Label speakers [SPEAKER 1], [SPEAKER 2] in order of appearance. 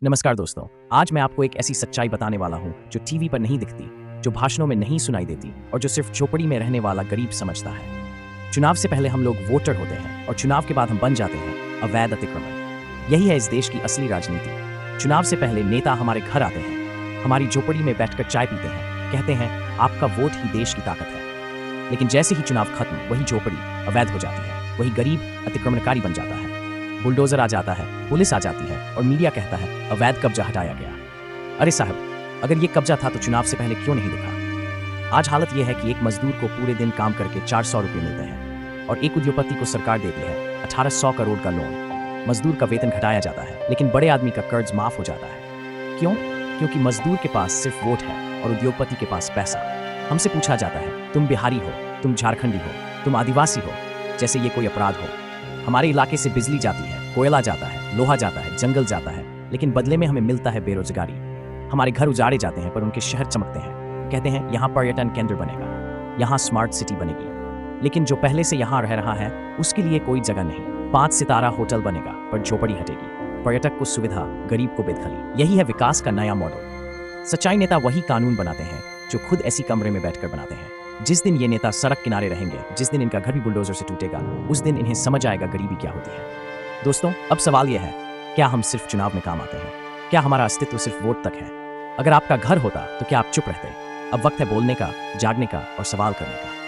[SPEAKER 1] नमस्कार दोस्तों, आज मैं आपको एक ऐसी सच्चाई बताने वाला हूँ जो टीवी पर नहीं दिखती, जो भाषणों में नहीं सुनाई देती और जो सिर्फ झोपड़ी में रहने वाला गरीब समझता है। चुनाव से पहले हम लोग वोटर होते हैं और चुनाव के बाद हम बन जाते हैं अवैध अतिक्रमण। यही है इस देश की असली राजनीति। चुनाव से पहले नेता हमारे घर आते हैं, हमारी झोपड़ी में बैठकर चाय पीते हैं, कहते हैं आपका वोट ही देश की ताकत है। लेकिन जैसे ही चुनाव खत्म, वही झोपड़ी अवैध हो जाती है, वही गरीब अतिक्रमणकारी बन जाता है। बुलडोजर आ जाता है, पुलिस आ जाती है और मीडिया कहता है अवैध कब्जा हटाया गया। अरे साहब, अगर ये कब्जा था तो चुनाव से पहले क्यों नहीं दिखा? आज हालत यह है कि एक मजदूर को पूरे दिन काम करके 400 रुपये मिलते हैं और एक उद्योगपति को सरकार देती है 1800 करोड़ का लोन। मजदूर का वेतन घटाया जाता है, लेकिन बड़े आदमी का कर्ज माफ हो जाता है। क्यों? क्योंकि मजदूर के पास सिर्फ वोट है और उद्योगपति के पास पैसा। हमसे पूछा जाता है तुम बिहारी हो, तुम झारखंडी हो, तुम आदिवासी हो, जैसे ये कोई अपराध हो। हमारे इलाके से बिजली जाती है, कोयला जाता है, लोहा जाता है, जंगल जाता है, लेकिन बदले में हमें मिलता है बेरोजगारी। हमारे घर उजाड़े जाते हैं पर उनके शहर चमकते हैं। कहते हैं यहाँ पर्यटन केंद्र बनेगा, यहाँ स्मार्ट सिटी बनेगी, लेकिन जो पहले से यहाँ रह रहा है उसके लिए कोई जगह नहीं। 5 सितारा होटल बनेगा पर झोपड़ी हटेगी। पर्यटक को सुविधा, गरीब को बेदखली। यही है विकास का नया मॉडल। सच्चाई नेता वही कानून बनाते हैं जो खुद ऐसी कमरे में बैठकर बनाते हैं। जिस दिन ये नेता सड़क किनारे रहेंगे, जिस दिन इनका घर भी बुलडोजर से टूटेगा, उस दिन इन्हें समझ आएगा गरीबी क्या होती है। दोस्तों, अब सवाल यह है, क्या हम सिर्फ चुनाव में काम आते हैं? क्या हमारा अस्तित्व सिर्फ वोट तक है? अगर आपका घर होता तो क्या आप चुप रहते? अब वक्त है बोलने का, जागने का और सवाल करने का।